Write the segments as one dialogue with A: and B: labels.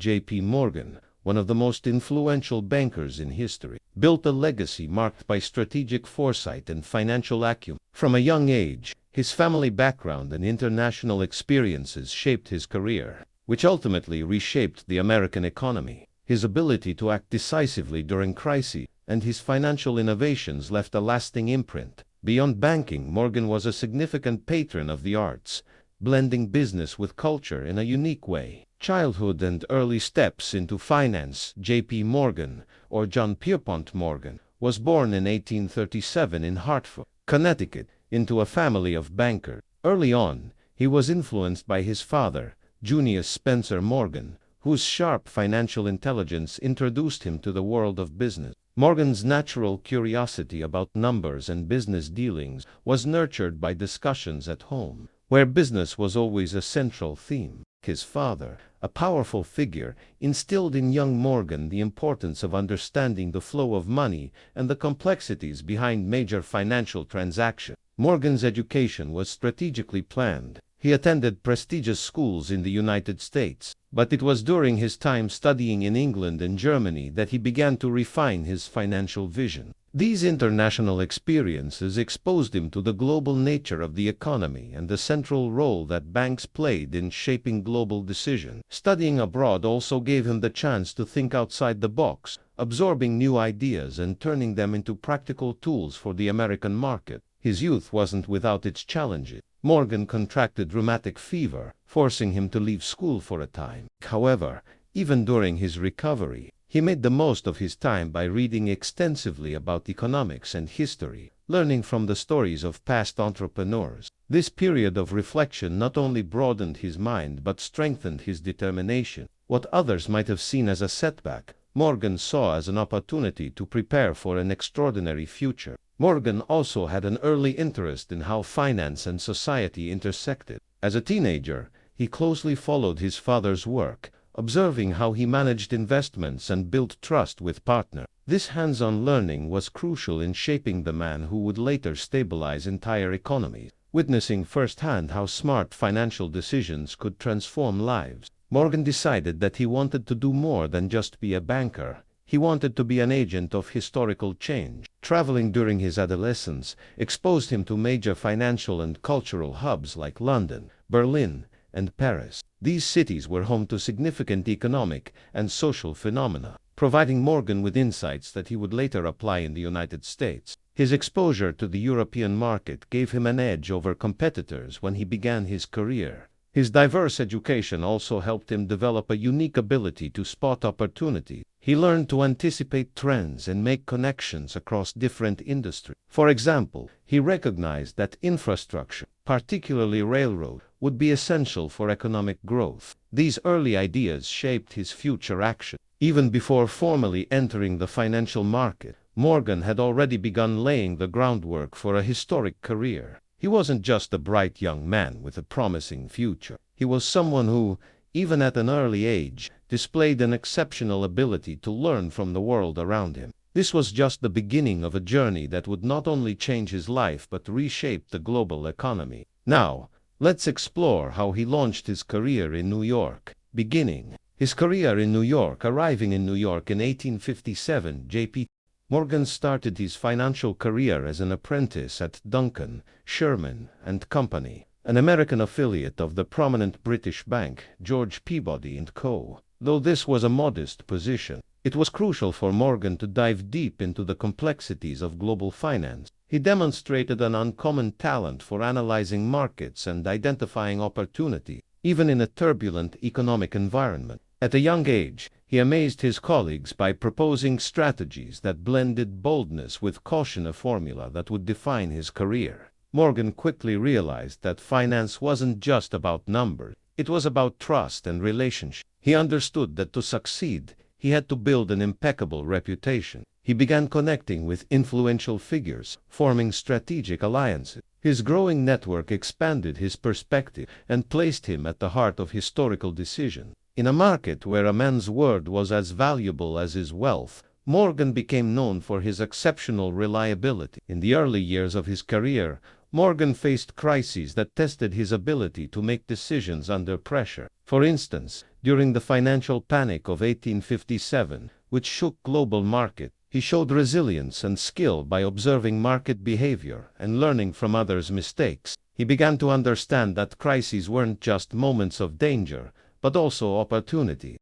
A: J.P. Morgan, one of the most influential bankers in history, built a legacy marked by strategic foresight and financial acumen. From a young age, his family background and international experiences shaped his career, which ultimately reshaped the American economy. His ability to act decisively during crises and his financial innovations left a lasting imprint. Beyond banking, Morgan was a significant patron of the arts, blending business with culture in a unique way. Childhood and early steps into finance. J.P. Morgan, or John Pierpont Morgan, was born in 1837 in Hartford, Connecticut, into a family of bankers. Early on, he was influenced by his father, Junius Spencer Morgan, whose sharp financial intelligence introduced him to the world of business. Morgan's natural curiosity about numbers and business dealings was nurtured by discussions at home, where business was always a central theme. His father, a powerful figure, instilled in young Morgan the importance of understanding the flow of money and the complexities behind major financial transactions. Morgan's education was strategically planned. He attended prestigious schools in the United States, but it was during his time studying in England and Germany that he began to refine his financial vision. These international experiences exposed him to the global nature of the economy and the central role that banks played in shaping global decisions. Studying abroad also gave him the chance to think outside the box, absorbing new ideas and turning them into practical tools for the American market. His youth wasn't without its challenges. Morgan contracted rheumatic fever, forcing him to leave school for a time. However, even during his recovery, he made the most of his time by reading extensively about economics and history, learning from the stories of past entrepreneurs. This period of reflection not only broadened his mind but strengthened his determination. What others might have seen as a setback, Morgan saw as an opportunity to prepare for an extraordinary future. Morgan also had an early interest in how finance and society intersected. As a teenager, he closely followed his father's work, observing how he managed investments and built trust with partners. This hands-on learning was crucial in shaping the man who would later stabilize entire economies. Witnessing firsthand how smart financial decisions could transform lives, Morgan decided that he wanted to do more than just be a banker. He wanted to be an agent of historical change. Traveling during his adolescence exposed him to major financial and cultural hubs like London, Berlin, and Paris. These cities were home to significant economic and social phenomena, providing Morgan with insights that he would later apply in the United States. His exposure to the European market gave him an edge over competitors when he began his career. His diverse education also helped him develop a unique ability to spot opportunities. He learned to anticipate trends and make connections across different industries. For example, he recognized that infrastructure, particularly railroad, would be essential for economic growth. These early ideas shaped his future action. Even before formally entering the financial market, Morgan had already begun laying the groundwork for a historic career. He wasn't just a bright young man with a promising future. He was someone who, even at an early age, displayed an exceptional ability to learn from the world around him. This was just the beginning of a journey that would not only change his life but reshape the global economy. Now, let's explore how he launched his career in New York. Beginning his career in New York. Arriving in New York in 1857, J.P. Morgan started his financial career as an apprentice at Duncan, Sherman and Company, an American affiliate of the prominent British bank, George Peabody & Co. Though this was a modest position, it was crucial for Morgan to dive deep into the complexities of global finance. He demonstrated an uncommon talent for analyzing markets and identifying opportunity, even in a turbulent economic environment. At a young age, he amazed his colleagues by proposing strategies that blended boldness with caution, a formula that would define his career. Morgan quickly realized that finance wasn't just about numbers, it was about trust and relationship. He understood that to succeed, he had to build an impeccable reputation. He began connecting with influential figures, forming strategic alliances. His growing network expanded his perspective and placed him at the heart of historical decisions. In a market where a man's word was as valuable as his wealth, Morgan became known for his exceptional reliability. In the early years of his career, Morgan faced crises that tested his ability to make decisions under pressure. For instance, during the financial panic of 1857, which shook global markets, he showed resilience and skill by observing market behavior and learning from others' mistakes. He began to understand that crises weren't just moments of danger, but also opportunity.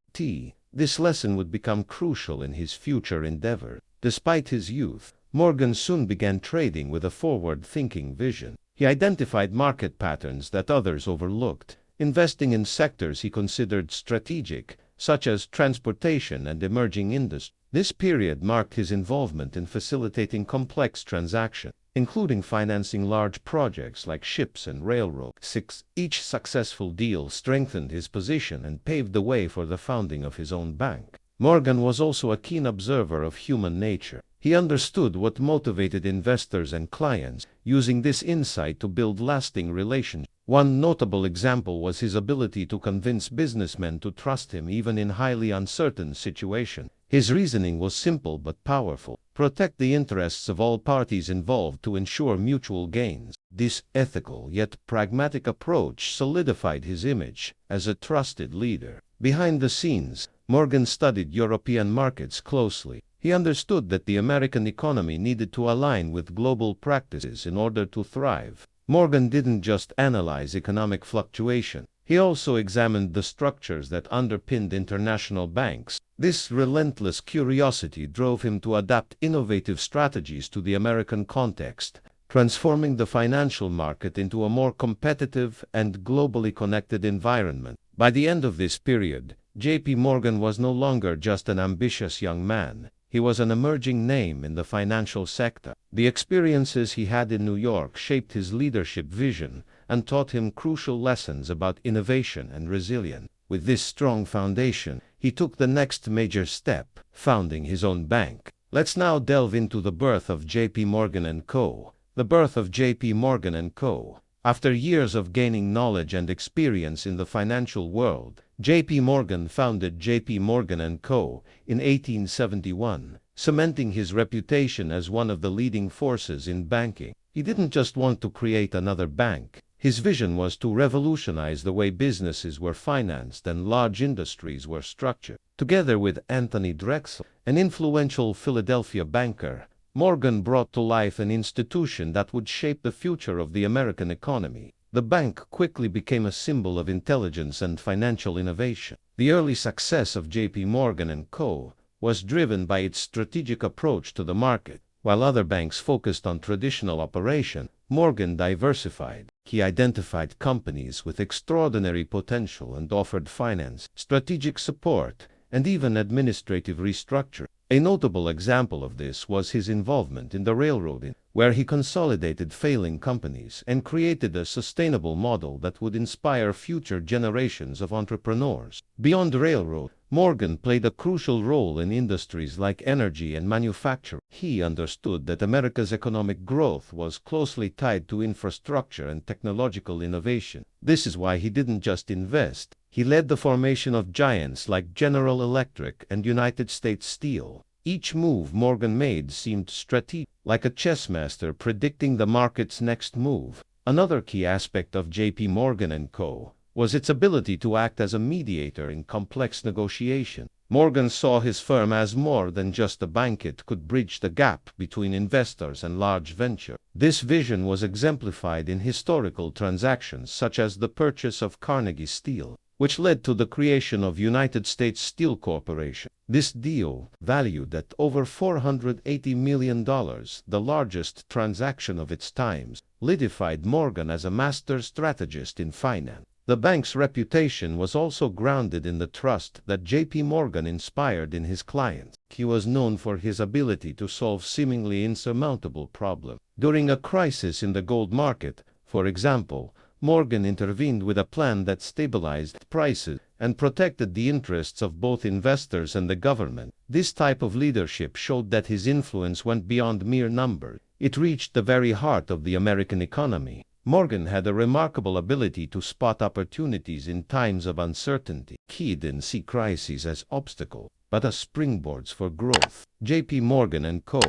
A: This lesson would become crucial in his future endeavor. Despite his youth, Morgan soon began trading with a forward-thinking vision. He identified market patterns that others overlooked, investing in sectors he considered strategic, such as transportation and emerging industries. This period marked his involvement in facilitating complex transactions, including financing large projects like ships and railroads. Each successful deal strengthened his position and paved the way for the founding of his own bank. Morgan was also a keen observer of human nature. He understood what motivated investors and clients, using this insight to build lasting relationships. One notable example was his ability to convince businessmen to trust him even in highly uncertain situations. His reasoning was simple but powerful: protect the interests of all parties involved to ensure mutual gains. This ethical yet pragmatic approach solidified his image as a trusted leader. Behind the scenes, Morgan studied European markets closely. He understood that the American economy needed to align with global practices in order to thrive. Morgan didn't just analyze economic fluctuation. He also examined the structures that underpinned international banks. This relentless curiosity drove him to adapt innovative strategies to the American context, transforming the financial market into a more competitive and globally connected environment. By the end of this period, J.P. Morgan was no longer just an ambitious young man. He was an emerging name in the financial sector. The experiences he had in New York shaped his leadership vision and taught him crucial lessons about innovation and resilience. With this strong foundation, he took the next major step, founding his own bank. Let's now delve into the birth of J.P. Morgan & Co. The birth of J.P. Morgan & Co. After years of gaining knowledge and experience in the financial world, J.P. Morgan founded J.P. Morgan & Co. in 1871, cementing his reputation as one of the leading forces in banking. He didn't just want to create another bank. His vision was to revolutionize the way businesses were financed and large industries were structured. Together with Anthony Drexel, an influential Philadelphia banker, Morgan brought to life an institution that would shape the future of the American economy. The bank quickly became a symbol of intelligence and financial innovation. The early success of J.P. Morgan & Co. was driven by its strategic approach to the market. While other banks focused on traditional operation, Morgan diversified. He identified companies with extraordinary potential and offered finance, strategic support, and even administrative restructuring. A notable example of this was his involvement in the railroading, where he consolidated failing companies and created a sustainable model that would inspire future generations of entrepreneurs. Beyond railroad, Morgan played a crucial role in industries like energy and manufacturing. He understood that America's economic growth was closely tied to infrastructure and technological innovation. This is why he didn't just invest. He led the formation of giants like General Electric and United States Steel. Each move Morgan made seemed strategic, like a chess master predicting the market's next move. Another key aspect of J.P. Morgan & Co. was its ability to act as a mediator in complex negotiation. Morgan saw his firm as more than just a bank. It could bridge the gap between investors and large venture. This vision was exemplified in historical transactions such as the purchase of Carnegie Steel, which led to the creation of United States Steel Corporation. This deal, valued at over $480 million, the largest transaction of its time, solidified Morgan as a master strategist in finance. The bank's reputation was also grounded in the trust that J.P. Morgan inspired in his clients. He was known for his ability to solve seemingly insurmountable problems. During a crisis in the gold market, for example, Morgan intervened with a plan that stabilized prices and protected the interests of both investors and the government. This type of leadership showed that his influence went beyond mere numbers. It reached the very heart of the American economy. Morgan had a remarkable ability to spot opportunities in times of uncertainty. He didn't see crises as obstacles, but as springboards for growth. J.P. Morgan & Co.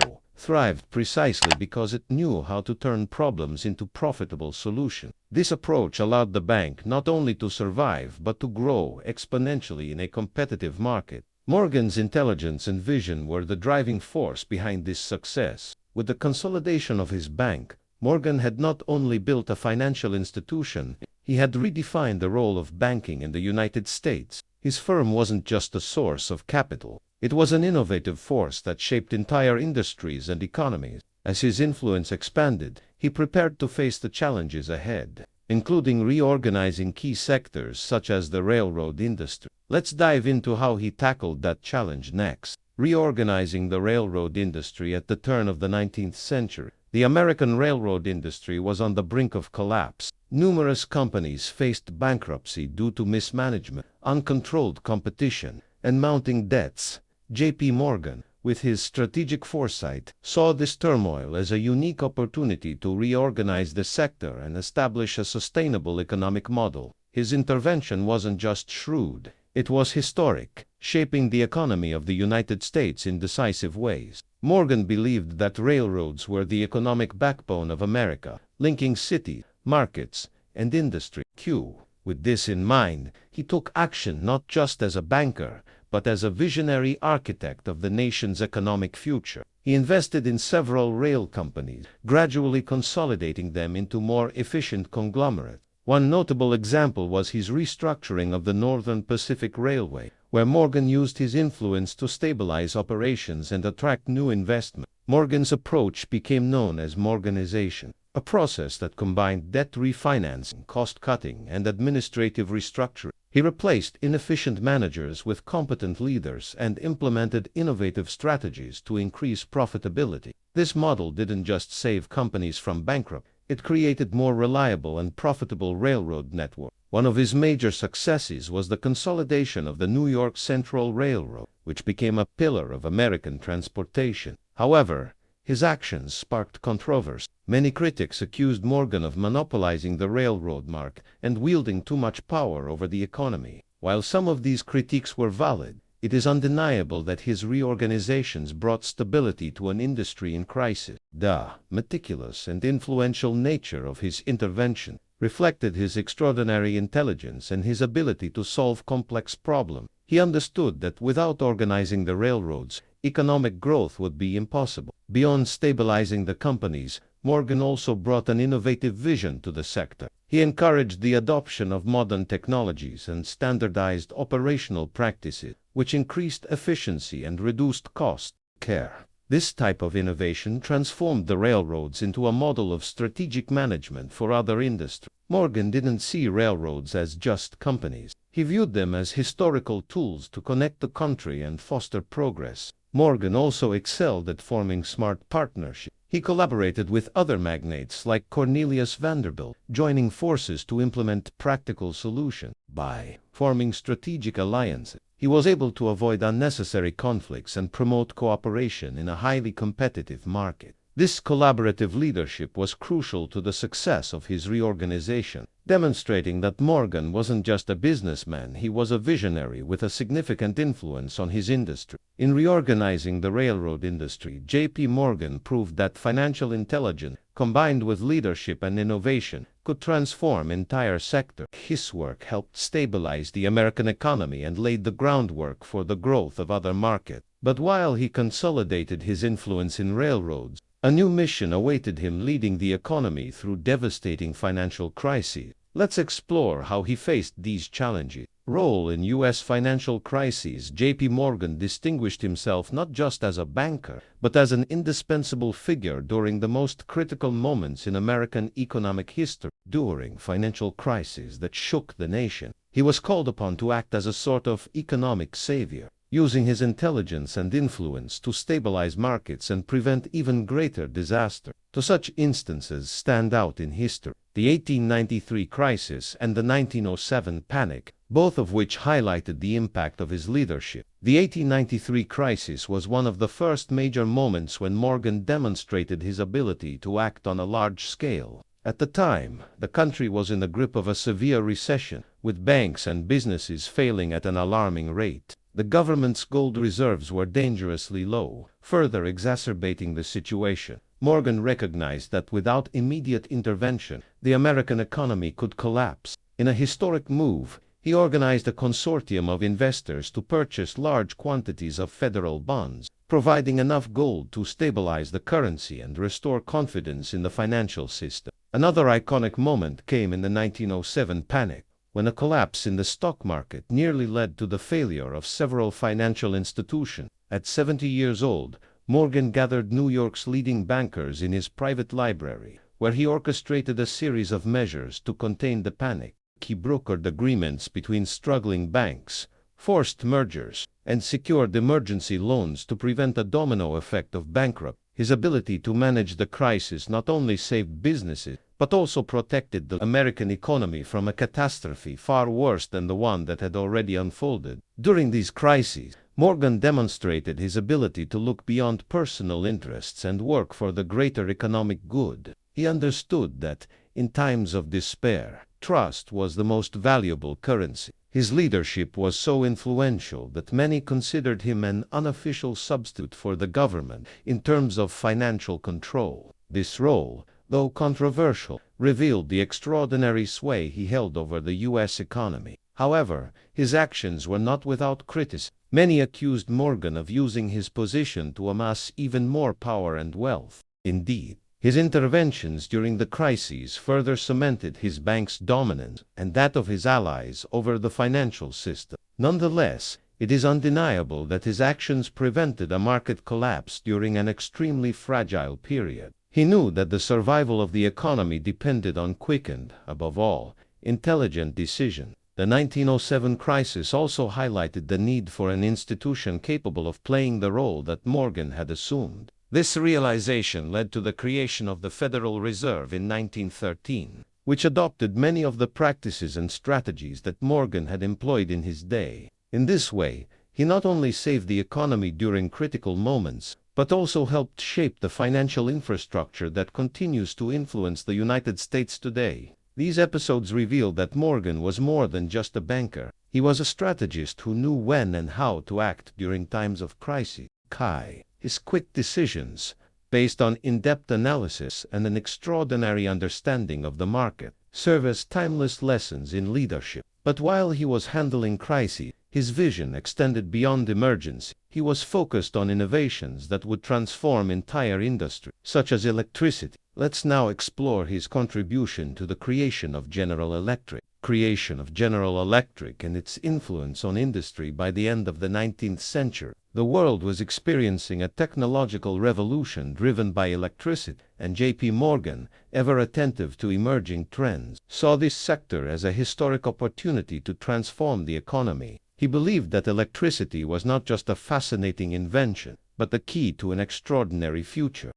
A: thrived precisely because it knew how to turn problems into profitable solutions. This approach allowed the bank not only to survive but to grow exponentially in a competitive market. Morgan's intelligence and vision were the driving force behind this success. With the consolidation of his bank, Morgan had not only built a financial institution, he had redefined the role of banking in the United States. His firm wasn't just a source of capital. It was an innovative force that shaped entire industries and economies. As his influence expanded, he prepared to face the challenges ahead, including reorganizing key sectors such as the railroad industry. Let's dive into how he tackled that challenge next. Reorganizing the railroad industry. At the turn of the 19th century, the American railroad industry was on the brink of collapse. Numerous companies faced bankruptcy due to mismanagement, uncontrolled competition, and mounting debts. J.P. Morgan, with his strategic foresight, saw this turmoil as a unique opportunity to reorganize the sector and establish a sustainable economic model. His intervention wasn't just shrewd, it was historic, shaping the economy of the United States in decisive ways. Morgan believed that railroads were the economic backbone of America, linking cities, markets, and industry. With this in mind, he took action not just as a banker, but as a visionary architect of the nation's economic future. He invested in several rail companies, gradually consolidating them into more efficient conglomerates. One notable example was his restructuring of the Northern Pacific Railway, where Morgan used his influence to stabilize operations and attract new investment. Morgan's approach became known as Morganization, a process that combined debt refinancing, cost-cutting, and administrative restructuring. He replaced inefficient managers with competent leaders and implemented innovative strategies to increase profitability. This model didn't just save companies from bankruptcy, it created more reliable and profitable railroad networks. One of his major successes was the consolidation of the New York Central Railroad, which became a pillar of American transportation. However, his actions sparked controversy. Many critics accused Morgan of monopolizing the railroad market and wielding too much power over the economy. While some of these critiques were valid, it is undeniable that his reorganizations brought stability to an industry in crisis. The meticulous and influential nature of his intervention reflected his extraordinary intelligence and his ability to solve complex problems. He understood that without organizing the railroads, economic growth would be impossible. Beyond stabilizing the companies, Morgan also brought an innovative vision to the sector. He encouraged the adoption of modern technologies and standardized operational practices, which increased efficiency and reduced cost. This type of innovation transformed the railroads into a model of strategic management for other industries. Morgan didn't see railroads as just companies. He viewed them as historical tools to connect the country and foster progress. Morgan also excelled at forming smart partnerships. He collaborated with other magnates like Cornelius Vanderbilt, joining forces to implement practical solutions. By forming strategic alliances, he was able to avoid unnecessary conflicts and promote cooperation in a highly competitive market. This collaborative leadership was crucial to the success of his reorganization, demonstrating that Morgan wasn't just a businessman, he was a visionary with a significant influence on his industry. In reorganizing the railroad industry, J.P. Morgan proved that financial intelligence, combined with leadership and innovation, could transform entire sectors. His work helped stabilize the American economy and laid the groundwork for the growth of other markets. But while he consolidated his influence in railroads, a new mission awaited him, leading the economy through devastating financial crises. Let's explore how he faced these challenges. Role in U.S. financial crises. J.P. Morgan distinguished himself not just as a banker, but as an indispensable figure during the most critical moments in American economic history. During financial crises that shook the nation, he was called upon to act as a sort of economic savior, using his intelligence and influence to stabilize markets and prevent even greater disaster. Such instances stand out in history: the 1893 crisis and the 1907 panic, both of which highlighted the impact of his leadership. The 1893 crisis was one of the first major moments when Morgan demonstrated his ability to act on a large scale. At the time, the country was in the grip of a severe recession, with banks and businesses failing at an alarming rate. The government's gold reserves were dangerously low, further exacerbating the situation. Morgan recognized that without immediate intervention, the American economy could collapse. In a historic move, he organized a consortium of investors to purchase large quantities of federal bonds, providing enough gold to stabilize the currency and restore confidence in the financial system. Another iconic moment came in the 1907 panic, when a collapse in the stock market nearly led to the failure of several financial institutions. At 70 years old, Morgan gathered New York's leading bankers in his private library, where he orchestrated a series of measures to contain the panic. He brokered agreements between struggling banks, forced mergers, and secured emergency loans to prevent a domino effect of bankruptcy. His ability to manage the crisis not only saved businesses, but also protected the American economy from a catastrophe far worse than the one that had already unfolded. During these crises, Morgan demonstrated his ability to look beyond personal interests and work for the greater economic good. He understood that, in times of despair, trust was the most valuable currency. His leadership was so influential that many considered him an unofficial substitute for the government in terms of financial control. This role, though controversial, revealed the extraordinary sway he held over the U.S. economy. However, his actions were not without criticism. Many accused Morgan of using his position to amass even more power and wealth. Indeed, his interventions during the crises further cemented his bank's dominance and that of his allies over the financial system. Nonetheless, it is undeniable that his actions prevented a market collapse during an extremely fragile period. He knew that the survival of the economy depended on quick and, above all, intelligent decisions. The 1907 crisis also highlighted the need for an institution capable of playing the role that Morgan had assumed. This realization led to the creation of the Federal Reserve in 1913, which adopted many of the practices and strategies that Morgan had employed in his day. In this way, he not only saved the economy during critical moments, but also helped shape the financial infrastructure that continues to influence the United States today. These episodes revealed that Morgan was more than just a banker. He was a strategist who knew when and how to act during times of crisis. His quick decisions, based on in-depth analysis and an extraordinary understanding of the market, serve as timeless lessons in leadership. But while he was handling crises, his vision extended beyond emergency. He was focused on innovations that would transform entire industries, such as electricity. Let's now explore his contribution to the creation of General Electric. Creation of General Electric and its influence on industry. By the end of the 19th century, the world was experiencing a technological revolution driven by electricity, and J.P. Morgan, ever attentive to emerging trends, saw this sector as a historic opportunity to transform the economy. He believed that electricity was not just a fascinating invention, but the key to an extraordinary future.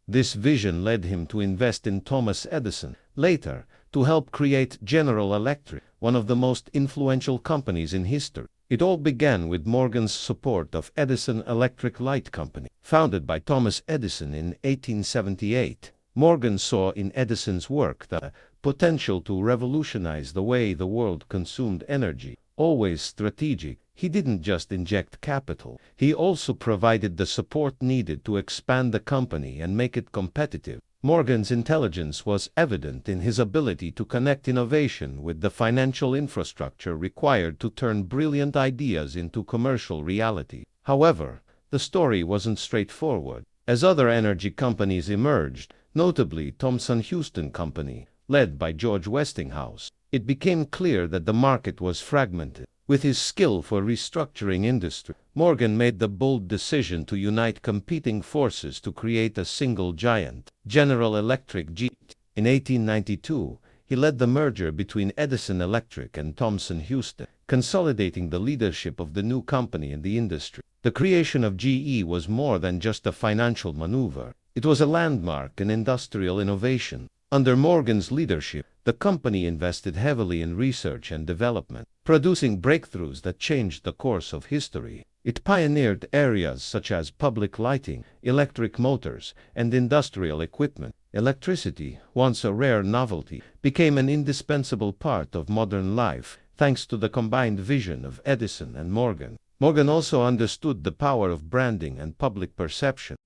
A: This vision led him to invest in Thomas Edison, later, to help create General Electric, one of the most influential companies in history. It all began with Morgan's support of Edison Electric Light Company. Founded by Thomas Edison in 1878, Morgan saw in Edison's work the potential to revolutionize the way the world consumed energy. Always strategic, he didn't just inject capital, he also provided the support needed to expand the company and make it competitive. Morgan's intelligence was evident in his ability to connect innovation with the financial infrastructure required to turn brilliant ideas into commercial reality. However, the story wasn't straightforward. As other energy companies emerged, notably Thomson-Houston Company, led by George Westinghouse, it became clear that the market was fragmented. With his skill for restructuring industry, Morgan made the bold decision to unite competing forces to create a single giant, General Electric (GE). In 1892, he led the merger between Edison Electric and Thomson-Houston, consolidating the leadership of the new company in the industry. The creation of GE was more than just a financial maneuver. It was a landmark in industrial innovation. Under Morgan's leadership, the company invested heavily in research and development, producing breakthroughs that changed the course of history. It pioneered areas such as public lighting, electric motors, and industrial equipment. Electricity, once a rare novelty, became an indispensable part of modern life, thanks to the combined vision of Edison and Morgan. Morgan also understood the power of branding and public perception.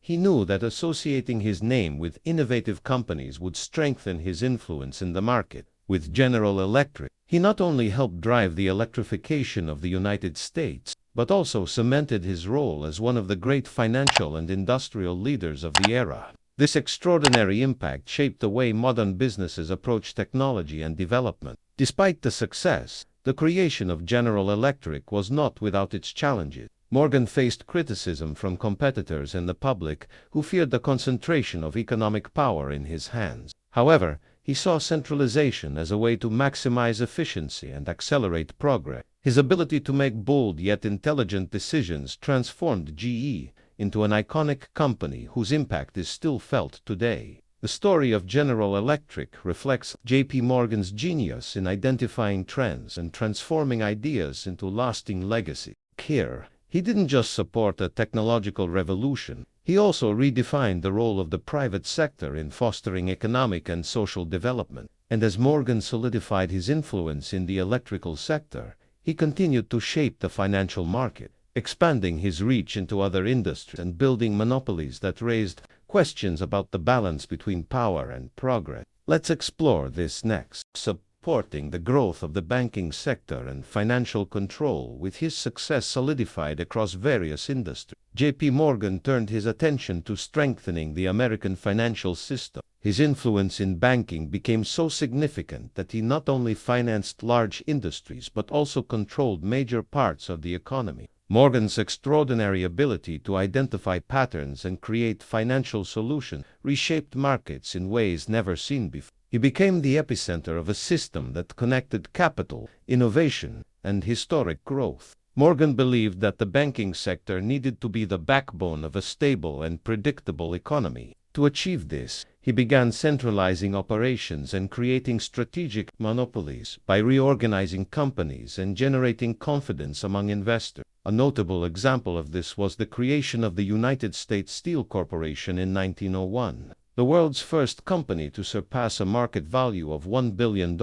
A: He knew that associating his name with innovative companies would strengthen his influence in the market. With General Electric, he not only helped drive the electrification of the United States, but also cemented his role as one of the great financial and industrial leaders of the era. This extraordinary impact shaped the way modern businesses approach technology and development. Despite the success, the creation of General Electric was not without its challenges. Morgan faced criticism from competitors and the public, who feared the concentration of economic power in his hands. However, he saw centralization as a way to maximize efficiency and accelerate progress. His ability to make bold yet intelligent decisions transformed GE into an iconic company whose impact is still felt today. The story of General Electric reflects J.P. Morgan's genius in identifying trends and transforming ideas into lasting legacy. Here, he didn't just support a technological revolution, he also redefined the role of the private sector in fostering economic and social development. And as Morgan solidified his influence in the electrical sector, he continued to shape the financial market, expanding his reach into other industries and building monopolies that raised questions about the balance between power and progress. Let's explore this next. Supporting the growth of the banking sector and financial control, with his success solidified across various industries, J.P. Morgan turned his attention to strengthening the American financial system. His influence in banking became so significant that he not only financed large industries but also controlled major parts of the economy. Morgan's extraordinary ability to identify patterns and create financial solutions reshaped markets in ways never seen before. He became the epicenter of a system that connected capital, innovation, and historic growth. Morgan believed that the banking sector needed to be the backbone of a stable and predictable economy. To achieve this, he began centralizing operations and creating strategic monopolies by reorganizing companies and generating confidence among investors. A notable example of this was the creation of the United States Steel Corporation in 1901. The world's first company to surpass a market value of $1 billion.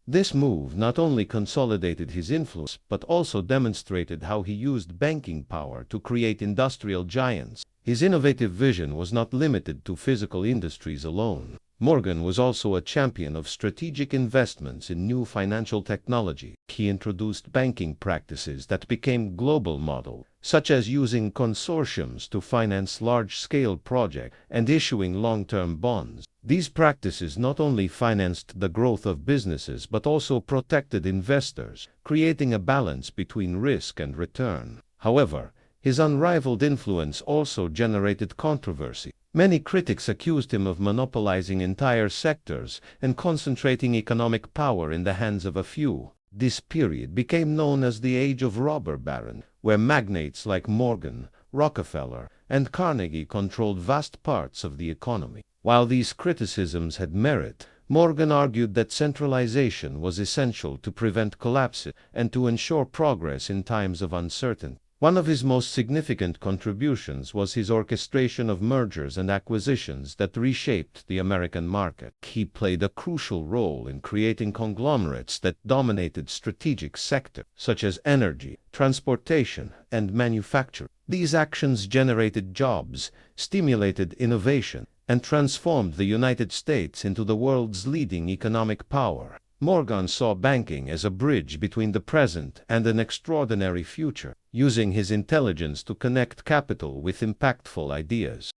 A: This move not only consolidated his influence, but also demonstrated how he used banking power to create industrial giants. His innovative vision was not limited to physical industries alone. Morgan was also a champion of strategic investments in new financial technology. He introduced banking practices that became global models, such as using consortiums to finance large-scale projects and issuing long-term bonds. These practices not only financed the growth of businesses but also protected investors, creating a balance between risk and return. However, his unrivaled influence also generated controversy. Many critics accused him of monopolizing entire sectors and concentrating economic power in the hands of a few. This period became known as the Age of Robber Barons, where magnates like Morgan, Rockefeller, and Carnegie controlled vast parts of the economy. While these criticisms had merit, Morgan argued that centralization was essential to prevent collapse and to ensure progress in times of uncertainty. One of his most significant contributions was his orchestration of mergers and acquisitions that reshaped the American market. He played a crucial role in creating conglomerates that dominated strategic sectors, such as energy, transportation, and manufacturing. These actions generated jobs, stimulated innovation, and transformed the United States into the world's leading economic power. Morgan saw banking as a bridge between the present and an extraordinary future, using his intelligence to connect capital with impactful ideas.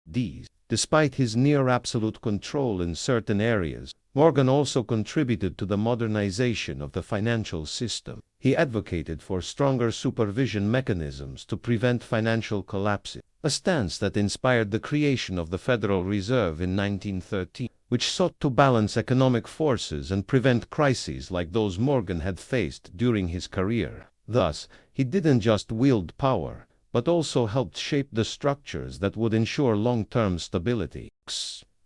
A: Despite his near-absolute control in certain areas, Morgan also contributed to the modernization of the financial system. He advocated for stronger supervision mechanisms to prevent financial collapse, a stance that inspired the creation of the Federal Reserve in 1913. Which sought to balance economic forces and prevent crises like those Morgan had faced during his career. Thus, he didn't just wield power, but also helped shape the structures that would ensure long-term stability.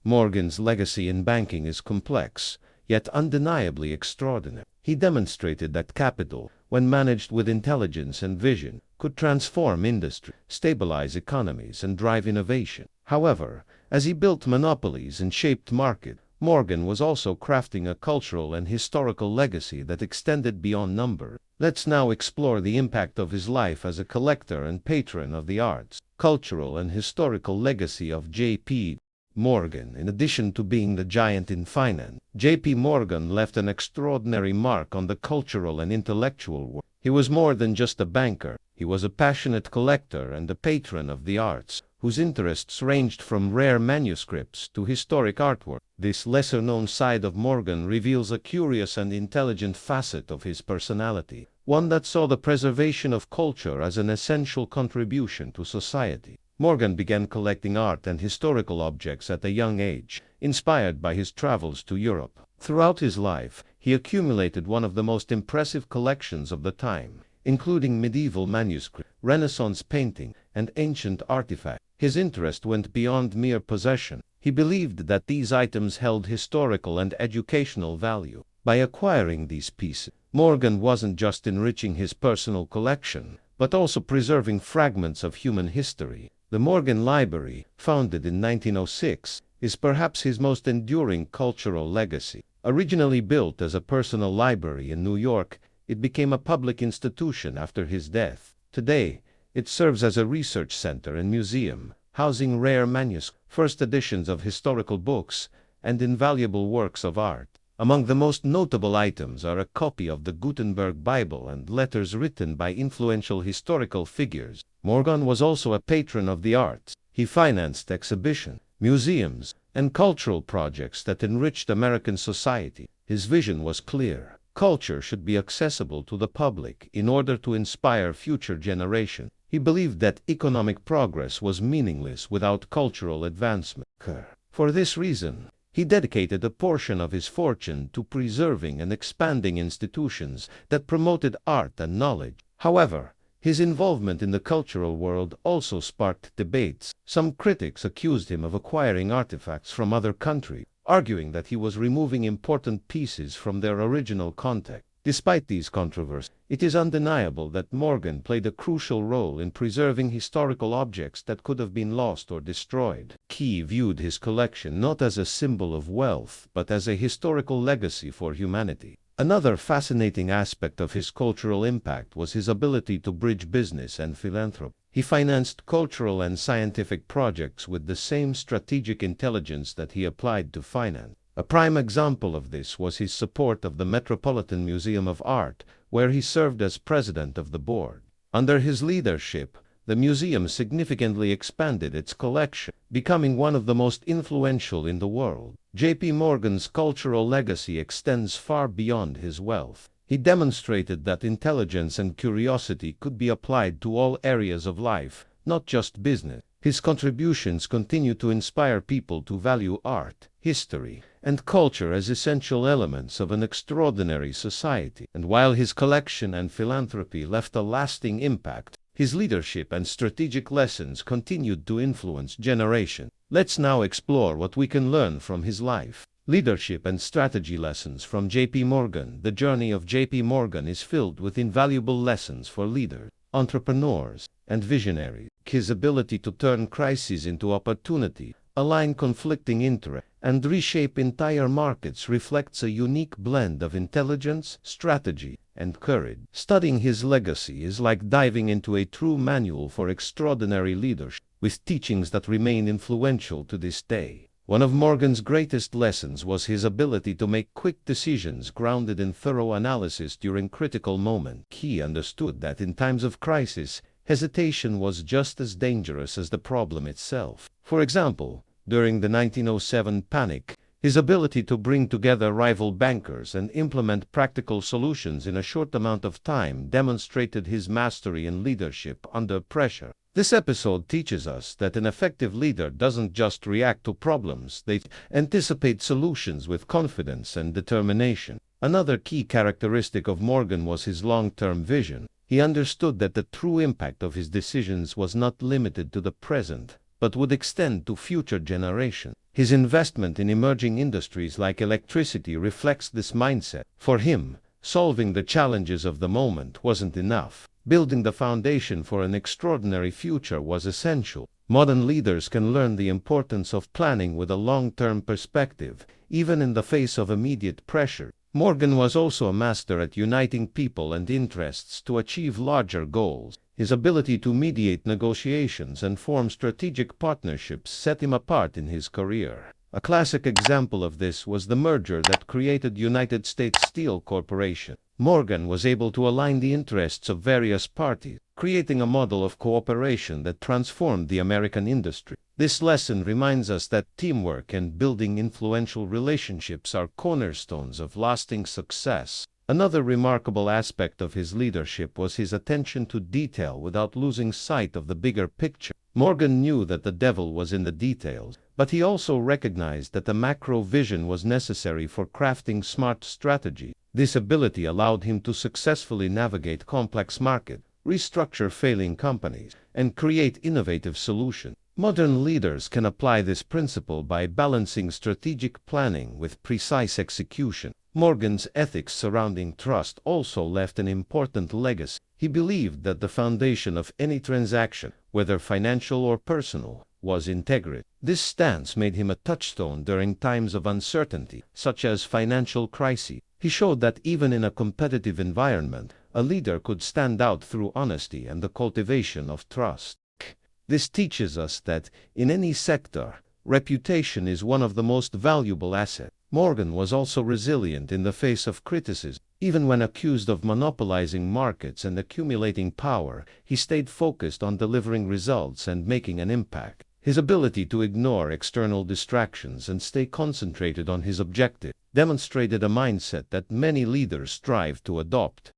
A: Morgan's legacy in banking is complex, yet undeniably extraordinary. He demonstrated that capital, when managed with intelligence and vision, could transform industry, stabilize economies, and drive innovation. However, as he built monopolies and shaped markets, Morgan was also crafting a cultural and historical legacy that extended beyond number. Let's now explore the impact of his life as a collector and patron of the arts. Cultural and historical legacy of J.P. Morgan. In addition to being the giant in finance, J.P. Morgan left an extraordinary mark on the cultural and intellectual world. He was more than just a banker. He was a passionate collector and a patron of the arts, whose interests ranged from rare manuscripts to historic artwork. This lesser-known side of Morgan reveals a curious and intelligent facet of his personality, one that saw the preservation of culture as an essential contribution to society. Morgan began collecting art and historical objects at a young age, inspired by his travels to Europe. Throughout his life, he accumulated one of the most impressive collections of the time, including medieval manuscripts, Renaissance painting, and ancient artifacts. His interest went beyond mere possession. He believed that these items held historical and educational value. By acquiring these pieces, Morgan wasn't just enriching his personal collection, but also preserving fragments of human history. The Morgan Library, founded in 1906, is perhaps his most enduring cultural legacy. Originally built as a personal library in New York, it became a public institution after his death. Today, it serves as a research center and museum, housing rare manuscripts, first editions of historical books, and invaluable works of art. Among the most notable items are a copy of the Gutenberg Bible and letters written by influential historical figures. Morgan was also a patron of the arts. He financed exhibitions, museums, and cultural projects that enriched American society. His vision was clear. Culture should be accessible to the public in order to inspire future generations. He believed that economic progress was meaningless without cultural advancement. For this reason, he dedicated a portion of his fortune to preserving and expanding institutions that promoted art and knowledge. However, his involvement in the cultural world also sparked debates. Some critics accused him of acquiring artifacts from other countries, arguing that he was removing important pieces from their original context. Despite these controversies, it is undeniable that Morgan played a crucial role in preserving historical objects that could have been lost or destroyed. He viewed his collection not as a symbol of wealth, but as a historical legacy for humanity. Another fascinating aspect of his cultural impact was his ability to bridge business and philanthropy. He financed cultural and scientific projects with the same strategic intelligence that he applied to finance. A prime example of this was his support of the Metropolitan Museum of Art, where he served as president of the board. Under his leadership, the museum significantly expanded its collection, becoming one of the most influential in the world. J.P. Morgan's cultural legacy extends far beyond his wealth. He demonstrated that intelligence and curiosity could be applied to all areas of life, not just business. His contributions continue to inspire people to value art, history, and culture as essential elements of an extraordinary society. And while his collection and philanthropy left a lasting impact, his leadership and strategic lessons continued to influence generations. Let's now explore what we can learn from his life. Leadership and strategy lessons from J.P. Morgan. The journey of J.P. Morgan is filled with invaluable lessons for leaders, entrepreneurs, and visionaries. His ability to turn crises into opportunity, align conflicting interests, and reshape entire markets reflects a unique blend of intelligence, strategy, and courage. Studying his legacy is like diving into a true manual for extraordinary leadership, with teachings that remain influential to this day. One of Morgan's greatest lessons was his ability to make quick decisions grounded in thorough analysis during critical moments. He understood that in times of crisis, hesitation was just as dangerous as the problem itself. For example, during the 1907 panic, his ability to bring together rival bankers and implement practical solutions in a short amount of time demonstrated his mastery in leadership under pressure. This episode teaches us that an effective leader doesn't just react to problems, they anticipate solutions with confidence and determination. Another key characteristic of Morgan was his long-term vision. He understood that the true impact of his decisions was not limited to the present, but would extend to future generations. His investment in emerging industries like electricity reflects this mindset. For him, solving the challenges of the moment wasn't enough. Building the foundation for an extraordinary future was essential. Modern leaders can learn the importance of planning with a long-term perspective, even in the face of immediate pressure. Morgan was also a master at uniting people and interests to achieve larger goals. His ability to mediate negotiations and form strategic partnerships set him apart in his career. A classic example of this was the merger that created United States Steel Corporation. Morgan was able to align the interests of various parties, creating a model of cooperation that transformed the American industry. This lesson reminds us that teamwork and building influential relationships are cornerstones of lasting success. Another remarkable aspect of his leadership was his attention to detail without losing sight of the bigger picture. Morgan knew that the devil was in the details, but he also recognized that the macro vision was necessary for crafting smart strategy. This ability allowed him to successfully navigate complex markets, restructure failing companies, and create innovative solutions. Modern leaders can apply this principle by balancing strategic planning with precise execution. Morgan's ethics surrounding trust also left an important legacy. He believed that the foundation of any transaction, whether financial or personal, was integrity. This stance made him a touchstone during times of uncertainty, such as financial crises. He showed that even in a competitive environment, a leader could stand out through honesty and the cultivation of trust. This teaches us that, in any sector, reputation is one of the most valuable assets. Morgan was also resilient in the face of criticism. Even when accused of monopolizing markets and accumulating power, he stayed focused on delivering results and making an impact. His ability to ignore external distractions and stay concentrated on his objective demonstrated a mindset that many leaders strive to adopt.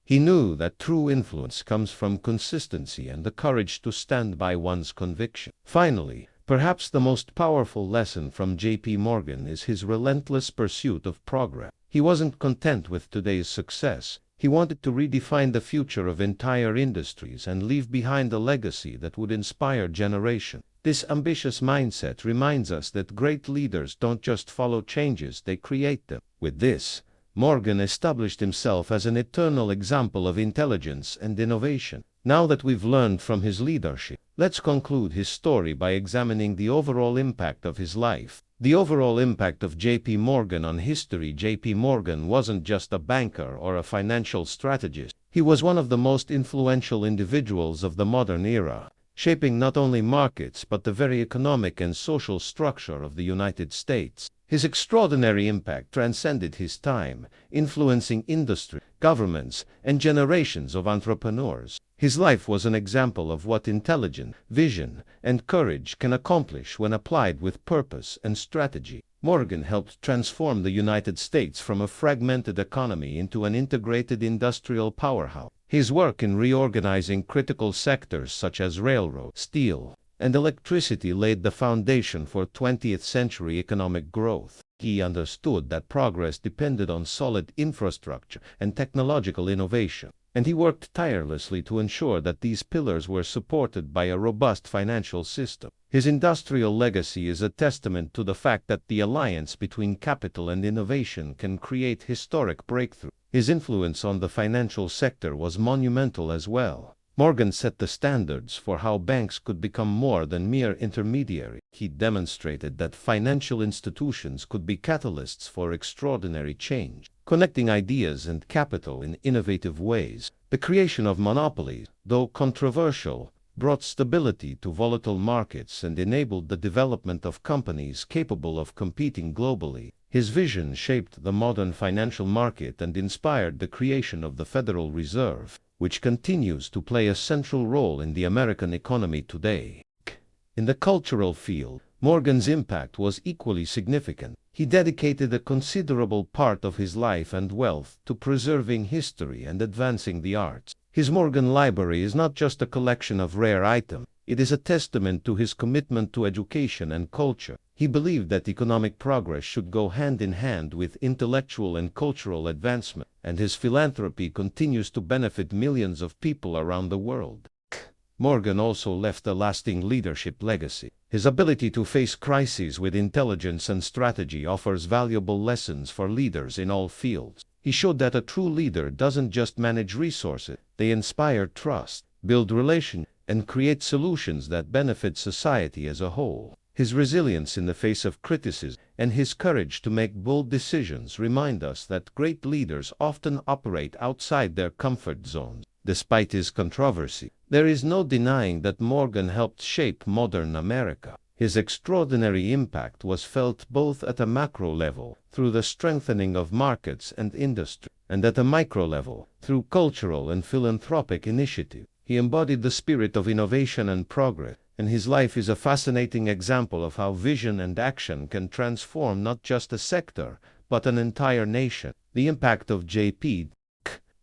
A: He knew that true influence comes from consistency and the courage to stand by one's conviction. Finally, perhaps the most powerful lesson from J.P. Morgan is his relentless pursuit of progress. He wasn't content with today's success. He wanted to redefine the future of entire industries and leave behind a legacy that would inspire generations. This ambitious mindset reminds us that great leaders don't just follow changes, they create them. With this, Morgan established himself as an eternal example of intelligence and innovation. Now that we've learned from his leadership, let's conclude his story by examining the overall impact of his life. The overall impact of J.P. Morgan on history. J.P. Morgan wasn't just a banker or a financial strategist. He was one of the most influential individuals of the modern era, shaping not only markets but the very economic and social structure of the United States. His extraordinary impact transcended his time, influencing industry, governments, and generations of entrepreneurs. His life was an example of what intelligence, vision, and courage can accomplish when applied with purpose and strategy. Morgan helped transform the United States from a fragmented economy into an integrated industrial powerhouse. His work in reorganizing critical sectors such as railroad, steel, and electricity laid the foundation for 20th-century economic growth. He understood that progress depended on solid infrastructure and technological innovation, and he worked tirelessly to ensure that these pillars were supported by a robust financial system. His industrial legacy is a testament to the fact that the alliance between capital and innovation can create historic breakthroughs. His influence on the financial sector was monumental as well. Morgan set the standards for how banks could become more than mere intermediaries. He demonstrated that financial institutions could be catalysts for extraordinary change, connecting ideas and capital in innovative ways. The creation of monopolies, though controversial, brought stability to volatile markets and enabled the development of companies capable of competing globally. His vision shaped the modern financial market and inspired the creation of the Federal Reserve, which continues to play a central role in the American economy today. In the cultural field, Morgan's impact was equally significant. He dedicated a considerable part of his life and wealth to preserving history and advancing the arts. His Morgan Library is not just a collection of rare items, it is a testament to his commitment to education and culture. He believed that economic progress should go hand in hand with intellectual and cultural advancement, and his philanthropy continues to benefit millions of people around the world. Morgan also left a lasting leadership legacy. His ability to face crises with intelligence and strategy offers valuable lessons for leaders in all fields. He showed that a true leader doesn't just manage resources, they inspire trust, build relations, and create solutions that benefit society as a whole. His resilience in the face of criticism and his courage to make bold decisions remind us that great leaders often operate outside their comfort zones. Despite his controversy, there is no denying that Morgan helped shape modern America. His extraordinary impact was felt both at a macro level, through the strengthening of markets and industry, and at a micro level, through cultural and philanthropic initiatives. He embodied the spirit of innovation and progress, and his life is a fascinating example of how vision and action can transform not just a sector, but an entire nation. The impact of J.P.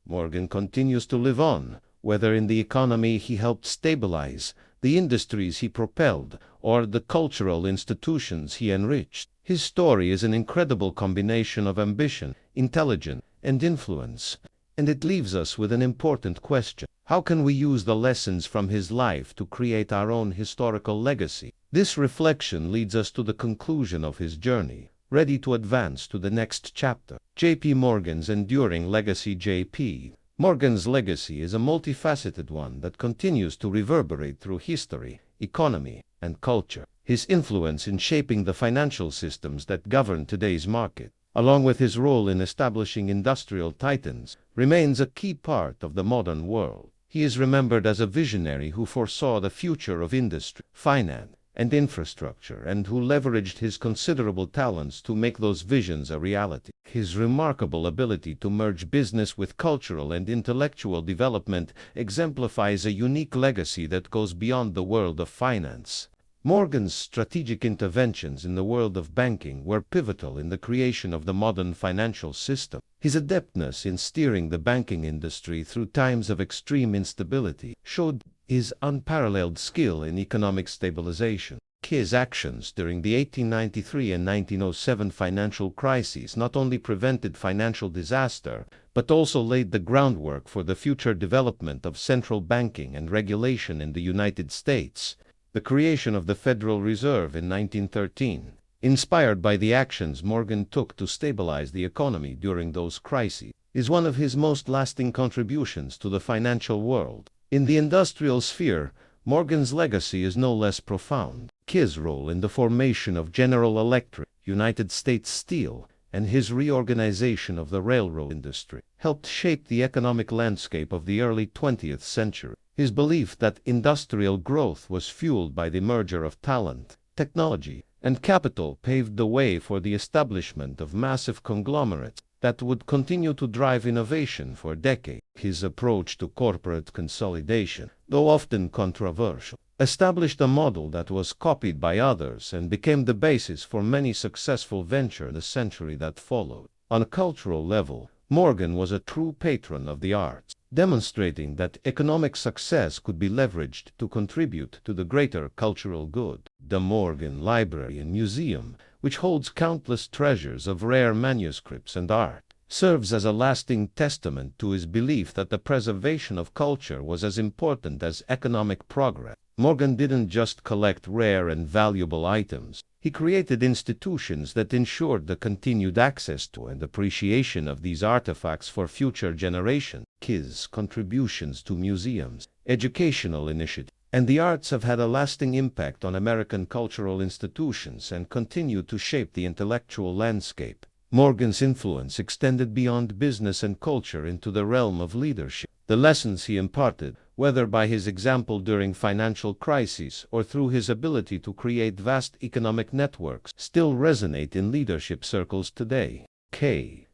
A: Morgan continues to live on, whether in the economy he helped stabilize, the industries he propelled, or the cultural institutions he enriched. His story is an incredible combination of ambition, intelligence, and influence, and it leaves us with an important question. How can we use the lessons from his life to create our own historical legacy? This reflection leads us to the conclusion of his journey, ready to advance to the next chapter. J.P. Morgan's enduring legacy. J.P. Morgan's legacy is a multifaceted one that continues to reverberate through history, economy, and culture. His influence in shaping the financial systems that govern today's market, along with his role in establishing industrial titans, remains a key part of the modern world. He is remembered as a visionary who foresaw the future of industry, finance, and infrastructure, and who leveraged his considerable talents to make those visions a reality. His remarkable ability to merge business with cultural and intellectual development exemplifies a unique legacy that goes beyond the world of finance. Morgan's strategic interventions in the world of banking were pivotal in the creation of the modern financial system. His adeptness in steering the banking industry through times of extreme instability showed his unparalleled skill in economic stabilization. His actions during the 1893 and 1907 financial crises not only prevented financial disaster, but also laid the groundwork for the future development of central banking and regulation in the United States. The creation of the Federal Reserve in 1913, inspired by the actions Morgan took to stabilize the economy during those crises, is one of his most lasting contributions to the financial world. In the industrial sphere, Morgan's legacy is no less profound. His role in the formation of General Electric, United States Steel, and his reorganization of the railroad industry helped shape the economic landscape of the early 20th century. His belief that industrial growth was fueled by the merger of talent, technology, and capital paved the way for the establishment of massive conglomerates that would continue to drive innovation for decades. His approach to corporate consolidation, though often controversial, established a model that was copied by others and became the basis for many successful ventures in the century that followed. On a cultural level, Morgan was a true patron of the arts, demonstrating that economic success could be leveraged to contribute to the greater cultural good. The Morgan Library and Museum, which holds countless treasures of rare manuscripts and art, serves as a lasting testament to his belief that the preservation of culture was as important as economic progress. Morgan didn't just collect rare and valuable items. He created institutions that ensured the continued access to and appreciation of these artifacts for future generations. His contributions to museums, educational initiatives, and the arts have had a lasting impact on American cultural institutions and continue to shape the intellectual landscape. Morgan's influence extended beyond business and culture into the realm of leadership. The lessons he imparted, whether by his example during financial crises or through his ability to create vast economic networks, still resonate in leadership circles today.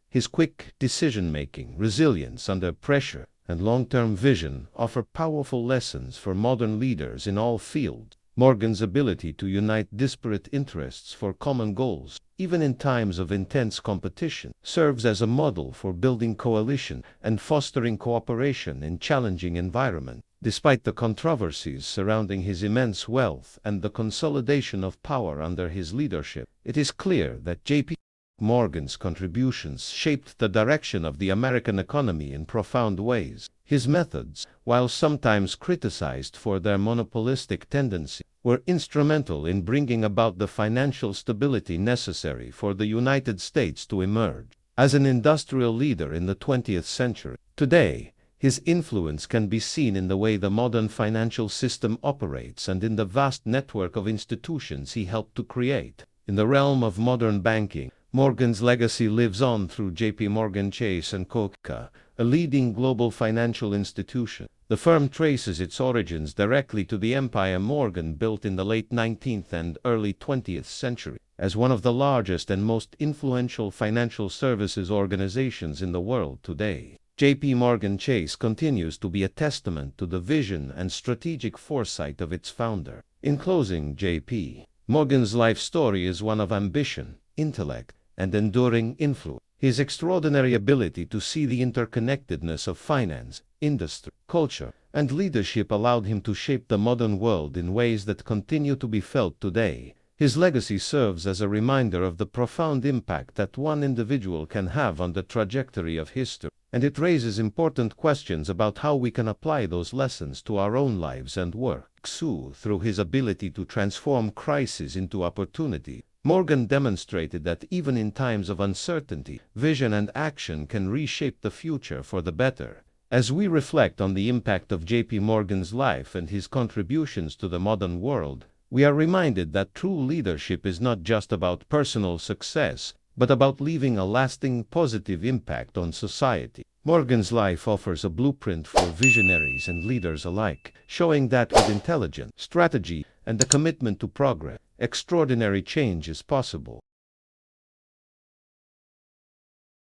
A: His quick decision-making, resilience under pressure, and long-term vision offer powerful lessons for modern leaders in all fields. Morgan's ability to unite disparate interests for common goals, even in times of intense competition, serves as a model for building coalition and fostering cooperation in challenging environments. Despite the controversies surrounding his immense wealth and the consolidation of power under his leadership, it is clear that J.P. Morgan's contributions shaped the direction of the American economy in profound ways. His methods, while sometimes criticized for their monopolistic tendency, were instrumental in bringing about the financial stability necessary for the United States to emerge as an industrial leader in the 20th century. Today, His influence can be seen in the way the modern financial system operates and in the vast network of institutions he helped to create. In the realm of modern banking, Morgan's legacy lives on through J.P. Morgan Chase & Co., a leading global financial institution. The firm traces its origins directly to the empire Morgan built in the late 19th and early 20th century. As one of the largest and most influential financial services organizations in the world today, J.P. Morgan Chase continues to be a testament to the vision and strategic foresight of its founder. In closing, J.P. Morgan's life story is one of ambition, intellect, and enduring influence. His extraordinary ability to see the interconnectedness of finance, industry, culture, and leadership allowed him to shape the modern world in ways that continue to be felt today. His legacy serves as a reminder of the profound impact that one individual can have on the trajectory of history, and it raises important questions about how we can apply those lessons to our own lives and work. Through his ability to transform crises into opportunity, Morgan demonstrated that even in times of uncertainty, vision and action can reshape the future for the better. As we reflect on the impact of J.P. Morgan's life and his contributions to the modern world, we are reminded that true leadership is not just about personal success, but about leaving a lasting positive impact on society. Morgan's life offers a blueprint for visionaries and leaders alike, showing that with intelligence, strategy, and a commitment to progress, extraordinary change is possible.